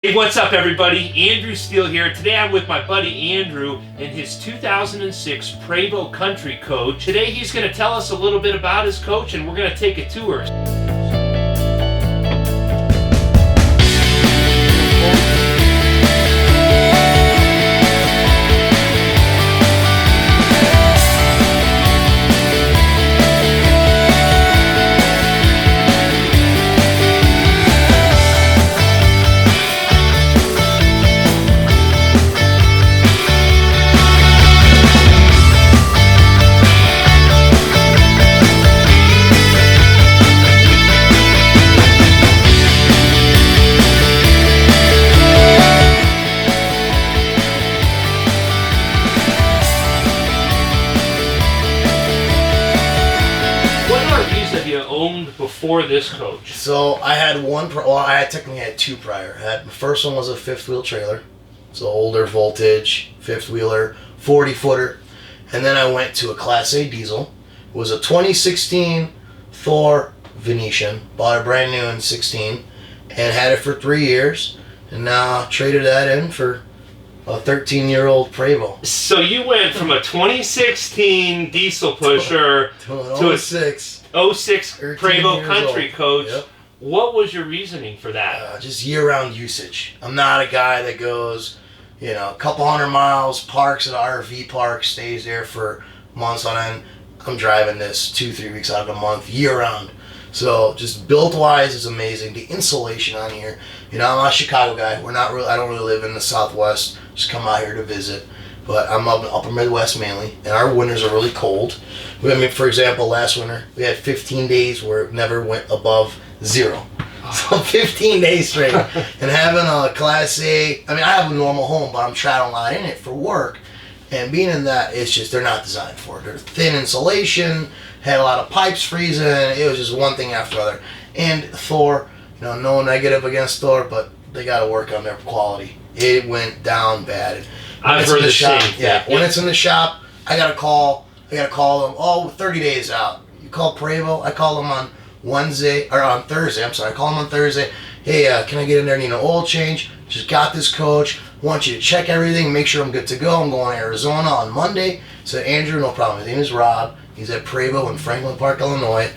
Hey, what's up everybody? Andrew Steele here. Today I'm with my buddy Andrew in his 2006 Prevost Country Coach. Today he's going to tell us a little bit about his coach and we're going to take a tour. You owned before this coach? So I had I technically had two prior. My first one was a fifth wheel trailer. So older voltage, fifth wheeler, 40 footer. And then I went to a Class A diesel. It was a 2016 Thor Venetian. Bought it brand new in 16 and had it for 3 years. And now traded that in for a 13-year-old Prevost. So you went from a 2016 diesel pusher to a 06 Prevost Country Coach. Yep. What was your reasoning for that? Just year-round usage. I'm not a guy that goes, a couple hundred miles, parks at an RV park, stays there for months on end. I'm driving this 2-3 weeks out of the month, year-round. So just build-wise, it's amazing. The insulation on here. I'm not a Chicago guy. I don't really live in the Southwest. Just come out here to visit. But I'm up in upper Midwest mainly, and our winters are really cold. For example, last winter, we had 15 days where it never went above 0. So 15 days straight. And having a Class A, I have a normal home, but I'm traveling a lot in it for work. And being in that, it's just, they're not designed for it. They're thin insulation, had a lot of pipes freezing, it was just one thing after another. And Thor, no negative against Thor, but they got to work on their quality. It went down bad. I've heard the same thing. Yeah, when it's in the shop, I gotta call them 30 days out. You call Prevost, I call them on Thursday. I call them on Thursday. Hey, can I get in there and need an oil change? Just got this coach. Want you to check everything, make sure I'm good to go. I'm going to Arizona on Monday. Said, Andrew, no problem. His name is Rob. He's at Prevost in Franklin Park, Illinois.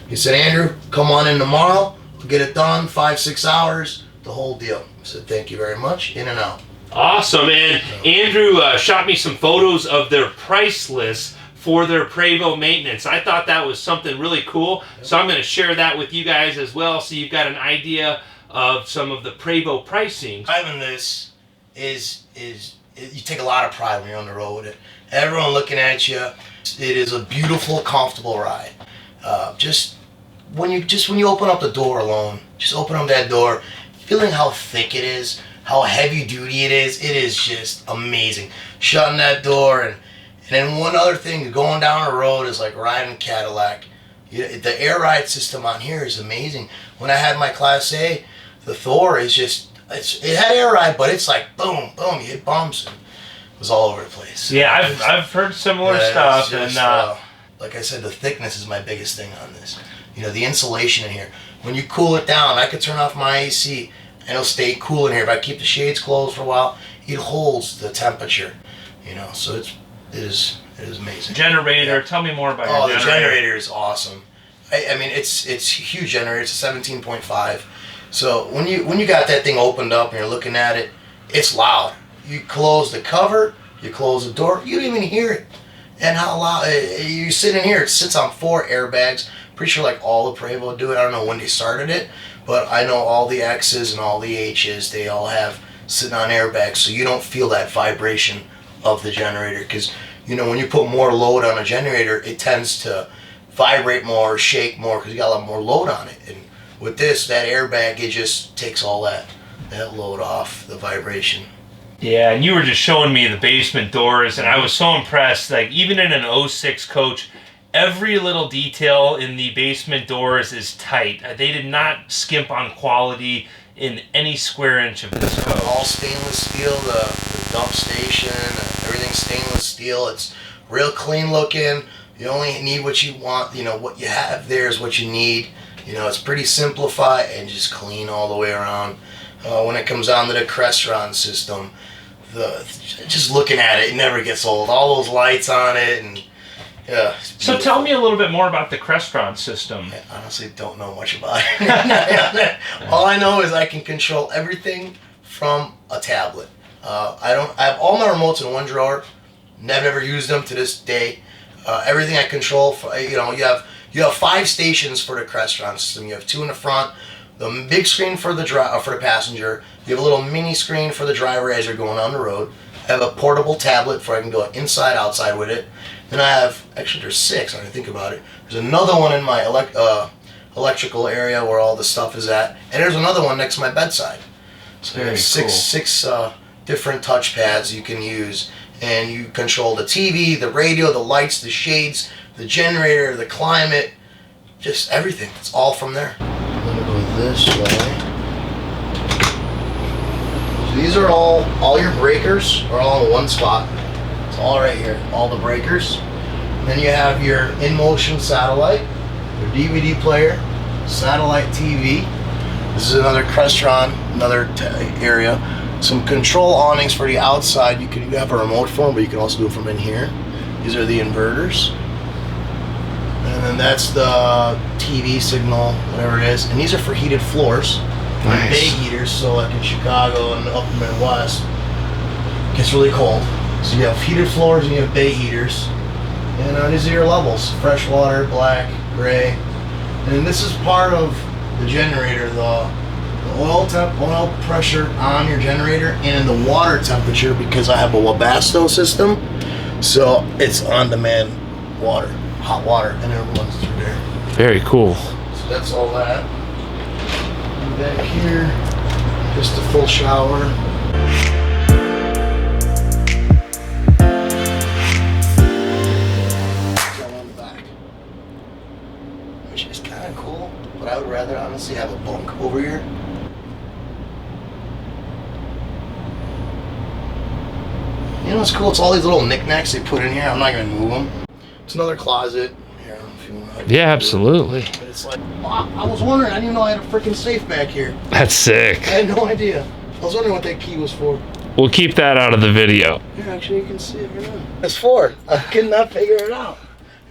He said, Andrew, come on in tomorrow. We'll get it done, 5-6 hours, the whole deal. I said, thank you very much. In and out. Awesome, and Andrew shot me some photos of their price list for their Prevost maintenance. I thought that was something really cool, so I'm going to share that with you guys as well, so you've got an idea of some of the Prevost pricing. Driving this is you take a lot of pride when you're on the road with it. Everyone looking at you. It is a beautiful, comfortable ride. Just when you open up the door alone, just open up that door, feeling how thick it is, how heavy duty it is just amazing. Shutting that door, and then one other thing, going down the road is like riding a Cadillac. The air ride system on here is amazing. When I had my Class A, the Thor is it had air ride, but it's like boom, boom, you hit bumps, and it was all over the place. Yeah, I've heard similar stuff, just, like I said, the thickness is my biggest thing on this. The insulation in here. When you cool it down, I could turn off my AC. And it'll stay cool in here. If I keep the shades closed for a while, it holds the temperature. So it is amazing. Generator. Tell me more about your generator. The generator is awesome. It's a huge generator. It's a 17.5. So when you got that thing opened up and you're looking at it, it's loud. You close the cover, you close the door, you don't even hear it. And how loud you sit in here. It sits on 4 airbags. Pretty sure like all the Prevost do it. I don't know when they started it. But I know all the X's and all the H's, they all have sitting on airbags, so you don't feel that vibration of the generator. Because, when you put more load on a generator, it tends to vibrate more, shake more, because you got a lot more load on it. And with this, that airbag, it just takes all that load off, the vibration. Yeah, and you were just showing me the basement doors, and I was so impressed. Like, even in an 06 coach, every little detail in the basement doors is tight. They did not skimp on quality in any square inch of this coach. All stainless steel, the dump station, everything's stainless steel. It's real clean looking. You only need what you want. What you have there is what you need. It's pretty simplified and just clean all the way around. When it comes down to the Crestron system, just looking at it, it never gets old. All those lights on it, and yeah. So tell me a little bit more about the Crestron system. I honestly don't know much about it. All I know is I can control everything from a tablet. I have all my remotes in one drawer. Never used them to this day. Everything I control, you have 5 stations for the Crestron system. You have 2 in the front, the big screen for the passenger. You have a little mini screen for the driver as you're going on the road. I have a portable tablet for I can go inside, outside with it. Then I have, actually there's 6 when I think about it. There's another one in my electrical area where all the stuff is at, and there's another one next to my bedside. So there's six different touch pads you can use, and you control the TV, the radio, the lights, the shades, the generator, the climate, just everything. It's all from there. I'm gonna go this way. So these are all your breakers are all in one spot. It's all right here, all the breakers. And then you have your in-motion satellite, your DVD player, satellite TV. This is another Crestron, another area. Some control awnings for the outside. You have a remote for them, but you can also do it from in here. These are the inverters. And then that's the TV signal, whatever it is. And these are for heated floors. Nice. Bay heaters, so like in Chicago and up in the Midwest, it gets really cold. So you have heated floors and you have bay heaters. And these are your levels. Fresh water, black, gray. And this is part of the generator, the oil pressure on your generator, and the water temperature, because I have a Webasto system, so it's on-demand water, hot water, and it runs through there. Very cool. So that's all that. And back here, just a full shower. On the back, which is kind of cool, but I would rather honestly have a bunk over here. You know what's cool? It's all these little knickknacks they put in here. I'm not going to move them. It's another closet. Here, I don't know if you want to. Yeah, absolutely. But it's like, I was wondering. I didn't even know I had a freaking safe back here. That's sick. I had no idea. I was wondering what that key was for. We'll keep that out of the video. Here, actually, you can see it right now. It's for. I could not figure it out.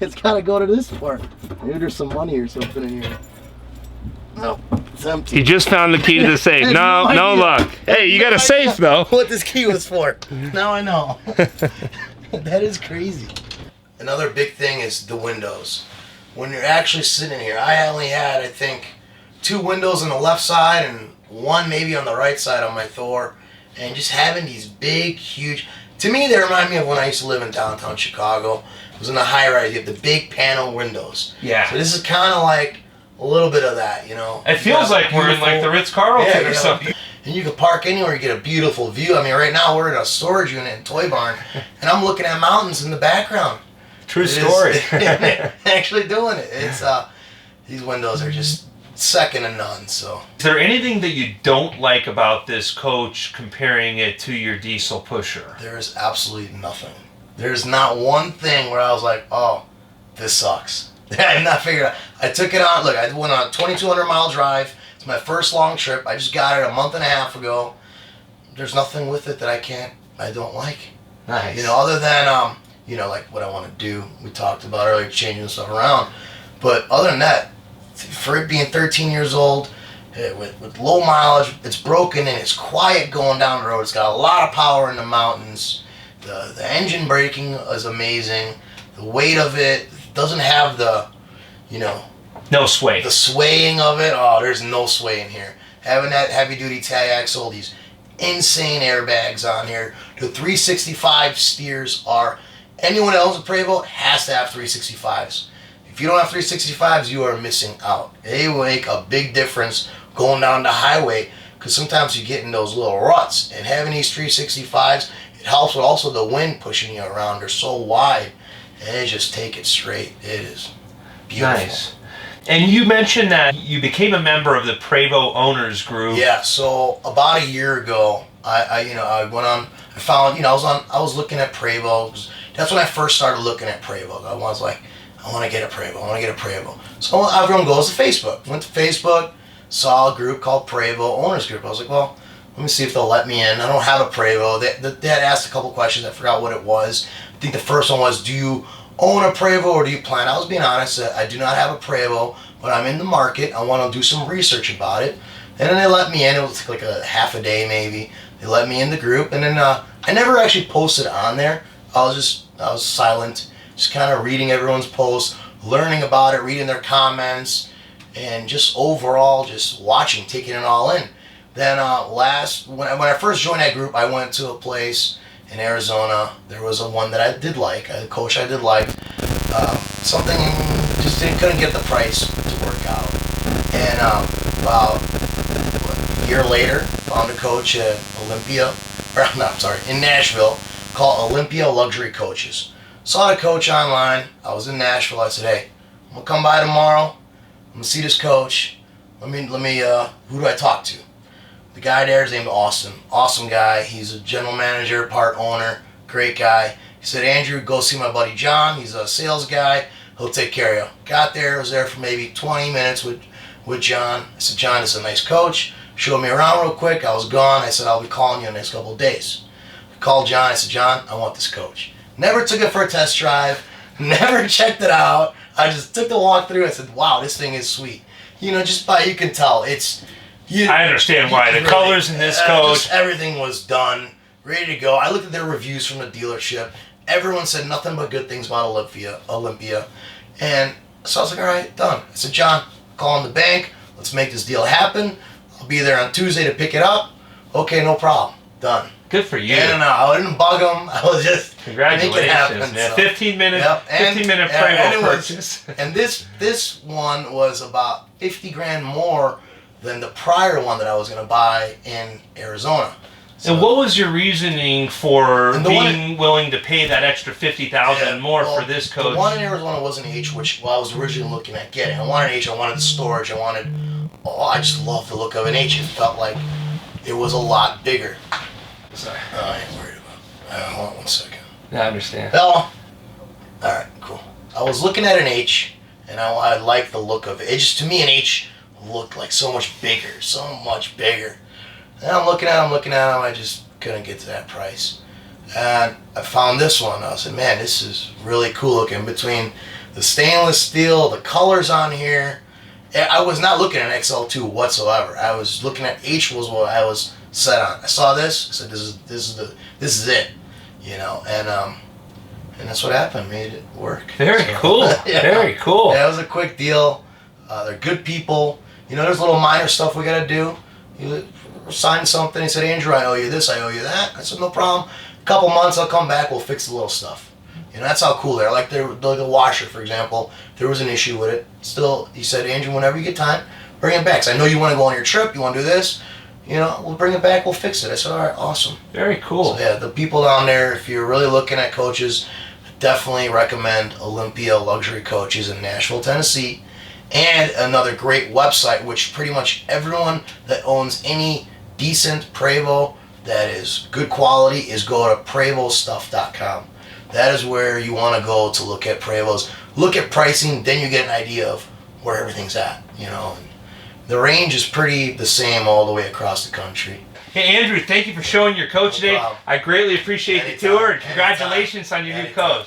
It's got to go to this part. Maybe there's some money or something in here. No, it's empty. He just found the key to the safe. No luck. Hey, you got a safe though. What this key was for. Now I know. That is crazy. Another big thing is the windows. When you're actually sitting here, I only had, I think, 2 windows on the left side and 1 maybe on the right side on my Thor. And just having these big, huge... To me, they remind me of when I used to live in downtown Chicago. It was in the high-rise. You have the big panel windows. Yeah. So this is kind of like a little bit of that, you know. It feels like we're in like the Ritz-Carlton or something. And you can park anywhere, you get a beautiful view. I mean, right now we're in a storage unit in Toy Barn, and I'm looking at mountains in the background. True story. Actually doing it. It's these windows are just second to none. So. Is there anything that you don't like about this coach comparing it to your diesel pusher? There is absolutely nothing. There's not one thing where I was like, oh, this sucks. I have not figured out. I took it on. Look, I went on a 2,200 mile drive. It's my first long trip. I just got it a month and a half ago. There's nothing with it that I don't like. Nice. You know, other than like what I want to do. We talked about earlier, changing stuff around. But other than that, for it being 13 years old, with low mileage, it's broken and it's quiet going down the road. It's got a lot of power in the mountains. The engine braking is amazing. The weight of it doesn't have the, no sway. The swaying of it. Oh, there's no sway in here. Having that heavy duty tag axle, these insane airbags on here. The 365 steers are, anyone else at Prevost has to have 365s. If you don't have 365s, you are missing out. They will make a big difference going down the highway, because sometimes you get in those little ruts, and having these 365s, it helps with also the wind pushing you around. They're so wide, and they just take it straight. It is beautiful. Nice. And you mentioned that you became a member of the Prevost Owners Group. Yeah, so about a year ago, I went on, I found, I was looking at Prevost. That's when I first started looking at Prevost. I was like, I want to get a Prevost. So everyone goes to Facebook. Went to Facebook, saw a group called Prevost Owners Group. I was like, well, let me see if they'll let me in. I don't have a Prevost. They had asked a couple questions. I forgot what it was. I think the first one was, do you own a Prevost or do you plan? I was being honest. I do not have a Prevost, but I'm in the market. I want to do some research about it. And then they let me in. It was like a half a day maybe. They let me in the group, and then I never actually posted on there. I was silent, just kind of reading everyone's posts, learning about it, reading their comments, and just overall just watching, taking it all in. Then when I first joined that group, I went to a place in Arizona. There was one that I did like, a coach I did like. Something just couldn't get the price to work out. And about a year later, found a coach at in Nashville, called Olympia Luxury Coaches. Saw the coach online. I was in Nashville. I said, hey, I'm gonna come by tomorrow. I'm gonna see this coach. Let me. Who do I talk to? The guy there is named Austin. Awesome guy. He's a general manager, part owner, great guy. He said, Andrew, go see my buddy John. He's a sales guy. He'll take care of you. Got there. Was there for maybe 20 minutes with John. I said, John is a nice coach. Showed me around real quick. I was gone. I said, I'll be calling you in the next couple of days. I called John. I said, John, I want this coach. Never took it for a test drive. Never checked it out. I just took the walk through. I said, wow, this thing is sweet. You know, you can tell. I understand why. The colors in this coach. Just everything was done, ready to go. I looked at their reviews from the dealership. Everyone said nothing but good things about Olympia. And so I was like, all right, done. I said, John, call in the bank. Let's make this deal happen. I'll be there on Tuesday to pick it up. Okay, no problem. Done. Good for you. No, I didn't bug them. I was just congratulations, make it happen. Man. So. 15 minute Prevost purchase. And this one was about 50 grand more than the prior one that I was going to buy in Arizona. So, and what was your reasoning for being willing to pay that extra $50,000 more for this coach? The one in Arizona was an H, which I was originally looking at getting. I wanted an H. I wanted the storage. I just loved the look of an H. It felt like it was a lot bigger. Sorry. I ain't worried about it. Hold on 1 second. Yeah, I understand. Well, alright, cool. I was looking at an H, and I liked the look of it. It just, to me, an H looked like so much bigger. And I'm looking at them, I just couldn't get to that price. And I found this one. I said, man, this is really cool looking. Between the stainless steel, the colors on here. I was not looking at XL2 whatsoever. I was looking at H was what I was set on. I saw this. I said, this is it, you know. And that's what happened. Made it work. Very cool. Yeah. Very cool. Yeah, it was a quick deal. They're good people. You know, there's little minor stuff we gotta do. You sign something. He said, Andrew, I owe you this. I owe you that. I said, no problem. A couple months, I'll come back. We'll fix the little stuff. You know, that's how cool they are. Like the washer, for example. There was an issue with it. Still, he said, Andrew, whenever you get time, bring it back. So I know you want to go on your trip. You want to do this. You know, we'll bring it back. We'll fix it. I said, all right, awesome. Very cool. So, yeah, the people down there, if you're really looking at coaches, definitely recommend Olympia Luxury Coaches in Nashville, Tennessee. And another great website, which pretty much everyone that owns any decent Prevost that is good quality is go to PrevostStuff.com. That is where you want to go to look at Prevost. Look at pricing, then you get an idea of where everything's at, you know. And the range is pretty the same all the way across the country. Hey, Andrew, thank you for showing your coach today. Problem. I greatly appreciate the tour, and congratulations on your new coach.